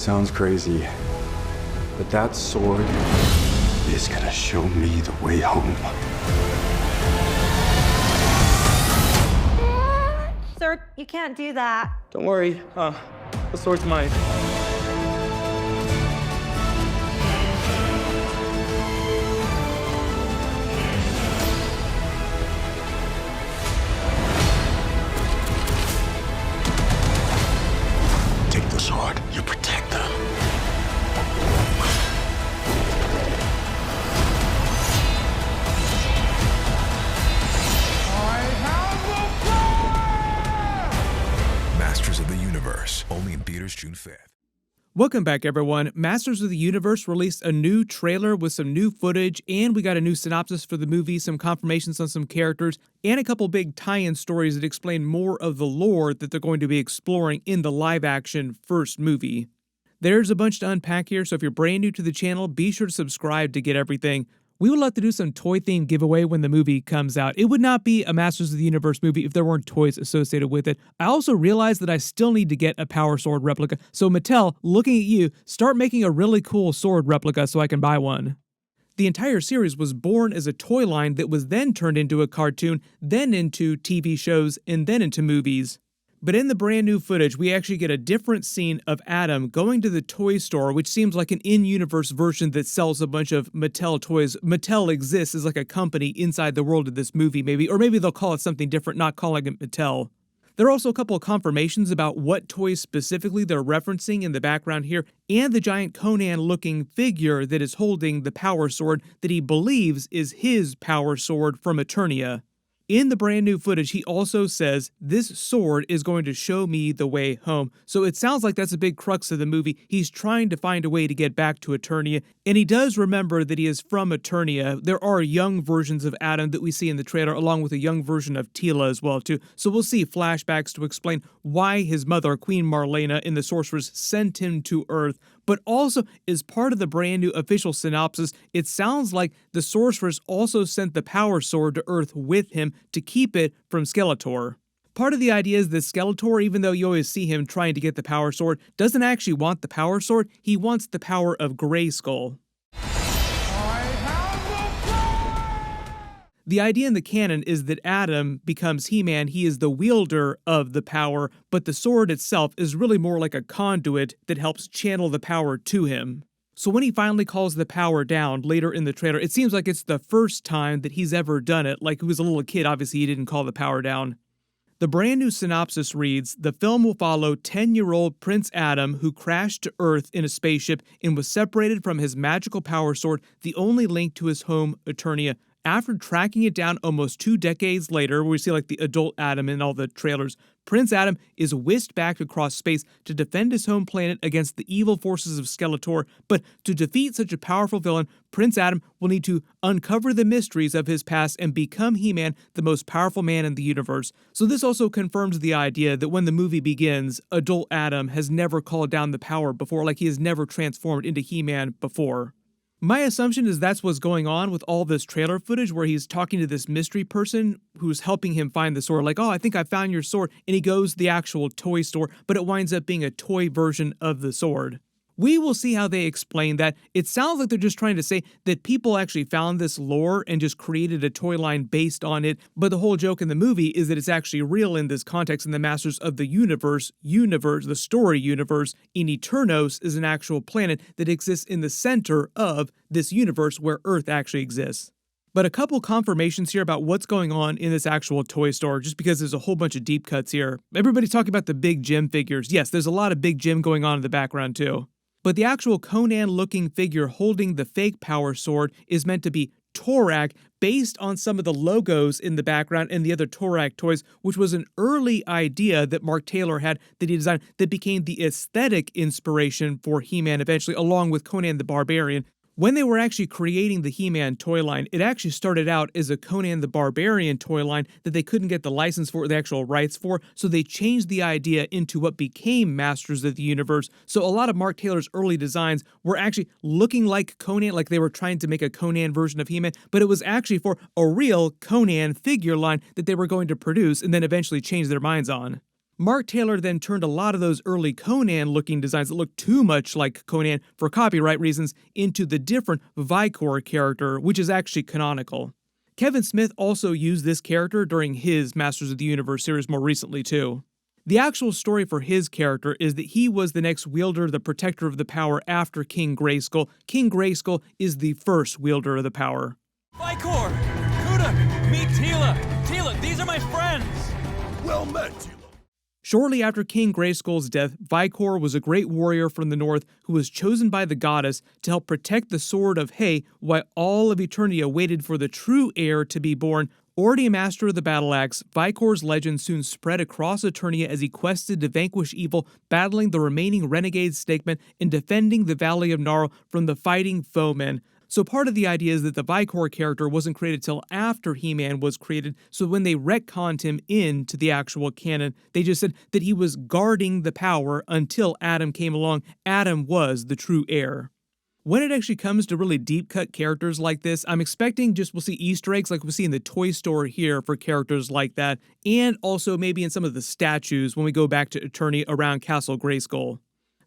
Sounds crazy, but that sword is gonna show me the way home. Sir, you can't do that. Don't worry, the sword's mine. Take the sword, you protect them. Masters of the Universe, only in theaters June 5th. Welcome back, everyone. Masters of the Universe released a new trailer with some new footage, and we got a new synopsis for the movie, some confirmations on some characters, and a couple big tie-in stories that explain more of the lore that they're going to be exploring in the live-action first movie. There's a bunch to unpack here, so if you're brand new to the channel, be sure to subscribe to get everything. We would love to do some toy-themed giveaway when the movie comes out. It would not be a Masters of the Universe movie if there weren't toys associated with it. I also realized that I still need to get a Power Sword replica, so Mattel, looking at you, start making a really cool sword replica so I can buy one. The entire series was born as a toy line that was then turned into a cartoon, then into TV shows, and then into movies. But in the brand new footage, we actually get a different scene of Adam going to the toy store, which seems like an in-universe version that sells a bunch of Mattel toys. Mattel exists as like a company inside the world of this movie, maybe, or maybe they'll call it something different, not calling it Mattel. There are also a couple of confirmations about what toys specifically they're referencing in the background here, and the giant Conan-looking figure that is holding the power sword that he believes is his power sword from Eternia. In the brand new footage, he also says, "This sword is going to show me the way home." So it sounds like that's a big crux of the movie. He's trying to find a way to get back to Eternia, and he does remember that he is from Eternia. There are young versions of Adam that we see in the trailer, along with a young version of Tila as well, too. So we'll see flashbacks to explain why his mother, Queen Marlena, in the Sorceress, sent him to Earth. But also, as part of the brand new official synopsis, it sounds like the Sorceress also sent the Power Sword to Earth with him to keep it from Skeletor. Part of the idea is that Skeletor, even though you always see him trying to get the Power Sword, doesn't actually want the Power Sword, he wants the power of Grayskull. The idea in the canon is that Adam becomes He-Man, he is the wielder of the power, but the sword itself is really more like a conduit that helps channel the power to him. So when he finally calls the power down later in the trailer, it seems like it's the first time that he's ever done it. Like he was a little kid, obviously he didn't call the power down. The brand new synopsis reads, "The film will follow 10-year-old Prince Adam who crashed to Earth in a spaceship and was separated from his magical power sword, the only link to his home, Eternia. After tracking it down almost 2 decades later, where we see like the adult Adam in all the trailers, Prince Adam is whisked back across space to defend his home planet against the evil forces of Skeletor. But to defeat such a powerful villain, Prince Adam will need to uncover the mysteries of his past and become He-Man, the most powerful man in the universe." So this also confirms the idea that when the movie begins, adult Adam has never called down the power before, like he has never transformed into He-Man before. My assumption is that's what's going on with all this trailer footage where he's talking to this mystery person who's helping him find the sword. Like, "Oh, I think I found your sword." And he goes to the actual toy store, but it winds up being a toy version of the sword. We will see how they explain that. It sounds like they're just trying to say that people actually found this lore and just created a toy line based on it, but the whole joke in the movie is that it's actually real in this context in the Masters of the Universe, the story universe. In Eternos is an actual planet that exists in the center of this universe where Earth actually exists. But a couple confirmations here about what's going on in this actual toy store, just because there's a whole bunch of deep cuts here. Everybody's talking about the Big Jim figures. Yes, there's a lot of Big Jim going on in the background too. But the actual Conan-looking figure holding the fake power sword is meant to be Torak, based on some of the logos in the background and the other Torak toys, which was an early idea that Mark Taylor had that he designed that became the aesthetic inspiration for He-Man eventually, along with Conan the Barbarian. When they were actually creating the He-Man toy line, it actually started out as a Conan the Barbarian toy line that they couldn't get the license for, the actual rights for, so they changed the idea into what became Masters of the Universe. So a lot of Mark Taylor's early designs were actually looking like Conan, like they were trying to make a Conan version of He-Man, but it was actually for a real Conan figure line that they were going to produce and then eventually change their minds on. Mark Taylor then turned a lot of those early Conan-looking designs that looked too much like Conan for copyright reasons into the different Vicor character, which is actually canonical. Kevin Smith also used this character during his Masters of the Universe series more recently too. The actual story for his character is that he was the next wielder, the protector of the power after King Grayskull. King Grayskull is the first wielder of the power. Vicor! Kuda! Meet Tila! Tila, these are my friends! Well met, Tila. Shortly after King Grayskull's death, Vicor was a great warrior from the north who was chosen by the goddess to help protect the Sword of Hay while all of Eternia waited for the true heir to be born. Already a master of the battle axe, Vicor's legend soon spread across Eternia as he quested to vanquish evil, battling the remaining renegade Snakemen and defending the Valley of Gnarl from the fighting foemen. So part of the idea is that the Vicor character wasn't created till after He-Man was created, so when they retconned him into the actual canon, they just said that he was guarding the power until Adam came along. Adam was the true heir. When it actually comes to really deep-cut characters like this, I'm expecting we'll see Easter eggs like we see in the toy store here for characters like that, and also maybe in some of the statues when we go back to Eternia around Castle Grayskull.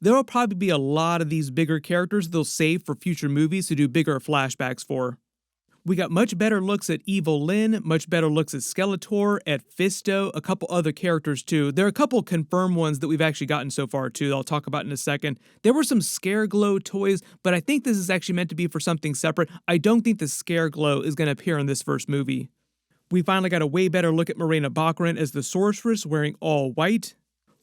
There will probably be a lot of these bigger characters they'll save for future movies to do bigger flashbacks for. We got much better looks at Evil Lyn, much better looks at Skeletor, at Fisto, a couple other characters too. There are a couple confirmed ones that we've actually gotten so far too that I'll talk about in a second. There were some Scareglow toys, but I think this is actually meant to be for something separate. I don't think the Scareglow is going to appear in this first movie. We finally got a way better look at Morena Baccarin as the sorceress wearing all white.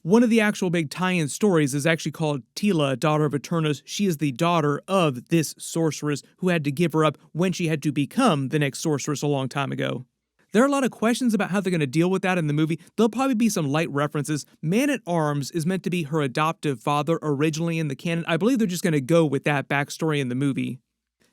One of the actual big tie-in stories is actually called Tila, Daughter of Eternos. She is the daughter of this sorceress who had to give her up when she had to become the next sorceress a long time ago. There are a lot of questions about how they're going to deal with that in the movie. There'll probably be some light references. Man-at-Arms is meant to be her adoptive father originally in the canon. I believe they're just going to go with that backstory in the movie.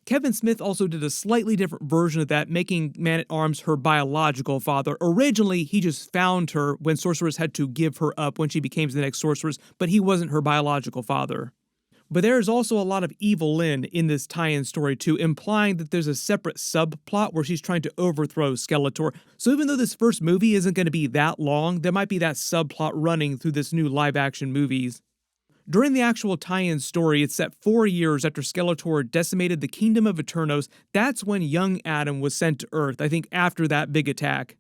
Kevin Smith also did a slightly different version of that, making Man-at-Arms her biological father. Originally, he just found her when Sorceress had to give her up when she became the next Sorceress, but he wasn't her biological father. But there is also a lot of Evil Lyn in this tie-in story too, implying that there's a separate subplot where she's trying to overthrow Skeletor. So even though this first movie isn't going to be that long, there might be that subplot running through this new live-action movies. During the actual tie-in story, it's set 4 years after Skeletor decimated the Kingdom of Eternos. That's when young Adam was sent to Earth, I think after that big attack.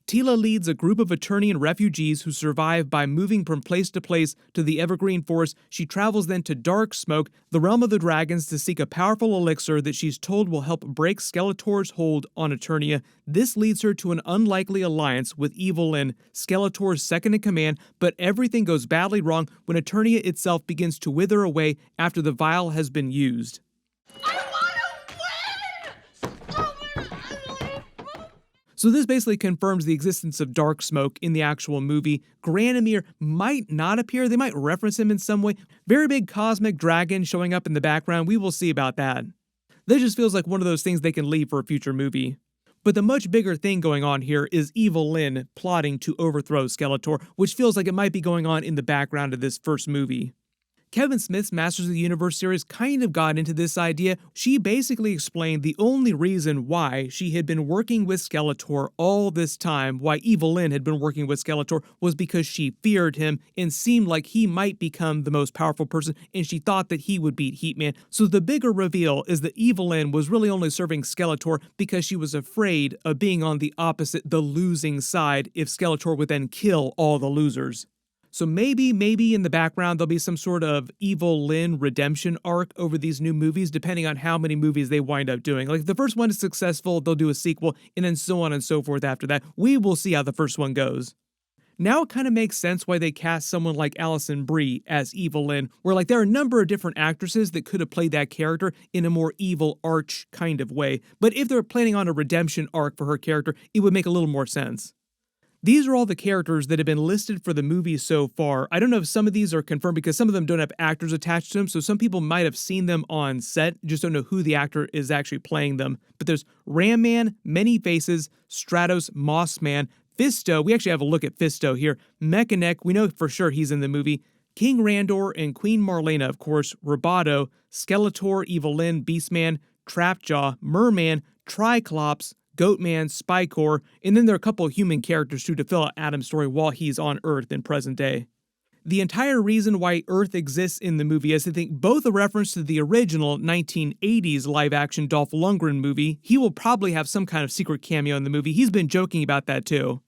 Tila leads a group of Eternian refugees who survive by moving from place to place to the Evergreen Forest. She travels then to Dark Smoke, the realm of the dragons, to seek a powerful elixir that she's told will help break Skeletor's hold on Eternia. This leads her to an unlikely alliance with Evil Lyn, Skeletor's second-in-command, but everything goes badly wrong when Eternia itself begins to wither away after the vial has been used. So this basically confirms the existence of Dark Smoke in the actual movie. Granomir might not appear, they might reference him in some way. Very big cosmic dragon showing up in the background, we will see about that. This just feels like one of those things they can leave for a future movie. But the much bigger thing going on here is Evil Lyn plotting to overthrow Skeletor, which feels like it might be going on in the background of this first movie. Kevin Smith's Masters of the Universe series kind of got into this idea. She basically explained the only reason why she had been working with Skeletor all this time, why Evil Lyn had been working with Skeletor, was because she feared him and seemed like he might become the most powerful person, and she thought that he would beat Heatman. So the bigger reveal is that Evil Lyn was really only serving Skeletor because she was afraid of being on the opposite, the losing side, if Skeletor would then kill all the losers. So maybe in the background there'll be some sort of Evil Lyn redemption arc over these new movies, depending on how many movies they wind up doing. Like if the first one is successful, they'll do a sequel, and then so on and so forth after that. We will see how the first one goes. Now it kind of makes sense why they cast someone like Alison Brie as Evil Lyn, where like there are a number of different actresses that could have played that character in a more evil arch kind of way. But if they're planning on a redemption arc for her character, it would make a little more sense. These are all the characters that have been listed for the movie so far. I don't know if some of these are confirmed because some of them don't have actors attached to them, so some people might have seen them on set, just don't know who the actor is actually playing them. But there's Ram Man, Many Faces, Stratos, Mossman, Fisto, we actually have a look at Fisto here, Mechanic, we know for sure he's in the movie, King Randor and Queen Marlena, of course, Roboto, Skeletor, Evil Lyn, Beastman, Trapjaw, Merman, Triclops, Goatman, Spycore, and then there are a couple of human characters too to fill out Adam's story while he's on Earth in present day. The entire reason why Earth exists in the movie is, I think, both a reference to the original 1980s live-action Dolph Lundgren movie. He will probably have some kind of secret cameo in the movie. He's been joking about that too.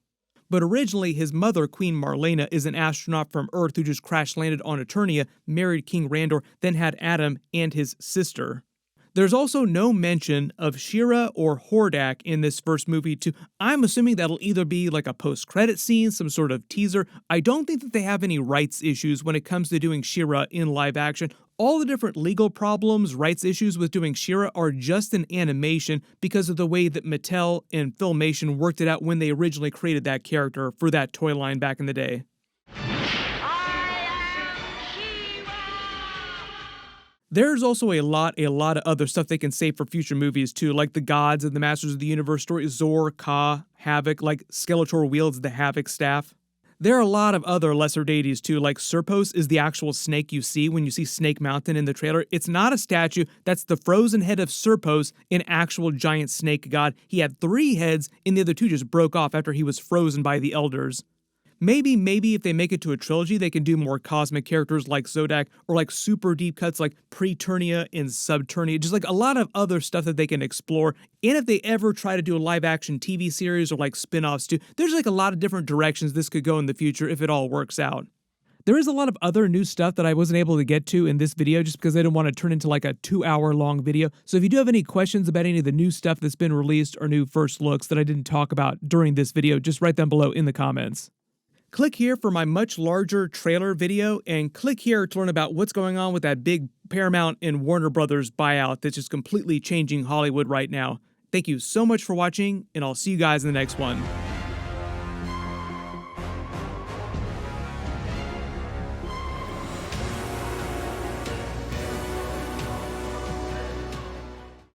But originally, his mother, Queen Marlena, is an astronaut from Earth who just crash-landed on Eternia, married King Randor, then had Adam and his sister. There's also no mention of She-Ra or Hordak in this first movie too. I'm assuming that'll either be like a post-credit scene, some sort of teaser. I don't think that they have any rights issues when it comes to doing She-Ra in live action. All the different legal problems, rights issues with doing She-Ra are just in animation because of the way that Mattel and Filmation worked it out when they originally created that character for that toy line back in the day. There's also a lot of other stuff they can save for future movies too, like the Gods and the Masters of the Universe story, Zor, Ka, Havoc, like Skeletor wields the Havoc staff. There are a lot of other lesser deities too, like Serpos is the actual snake you see when you see Snake Mountain in the trailer. It's not a statue, that's the frozen head of Serpos, an actual giant snake god. He had 3 heads and the other 2 just broke off after he was frozen by the elders. Maybe if they make it to a trilogy, they can do more cosmic characters like Zodak, or like super deep cuts like Preternia and Subternia, just like a lot of other stuff that they can explore. And if they ever try to do a live action TV series or like spin-offs too, there's like a lot of different directions this could go in the future if it all works out. There is a lot of other new stuff that I wasn't able to get to in this video just because I didn't want to turn into like a 2-hour long video. So if you do have any questions about any of the new stuff that's been released or new first looks that I didn't talk about during this video, just write them below in the comments. Click here for my much larger trailer video, and click here to learn about what's going on with that big Paramount and Warner Brothers buyout that's just completely changing Hollywood right now. Thank you so much for watching, and I'll see you guys in the next one.